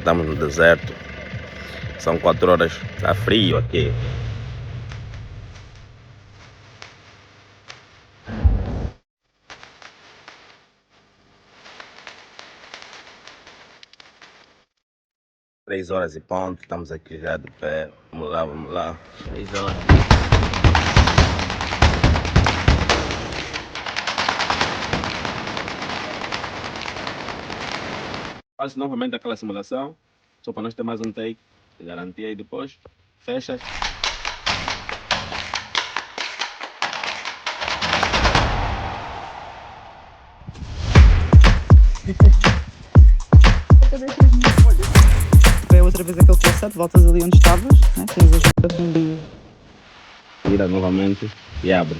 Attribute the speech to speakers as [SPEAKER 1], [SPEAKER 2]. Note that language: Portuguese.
[SPEAKER 1] Estamos no deserto. São 4 horas. Está frio aqui. Três horas e ponto. Estamos aqui já de pé. Vamos lá, vamos lá. 3 horas. Faço novamente aquela simulação. Só para nós ter mais um take de garantia e depois fecha.
[SPEAKER 2] É outra vez aquele close-up, voltas ali onde estavas, né? Tens as notas de...
[SPEAKER 1] Vira novamente e abre.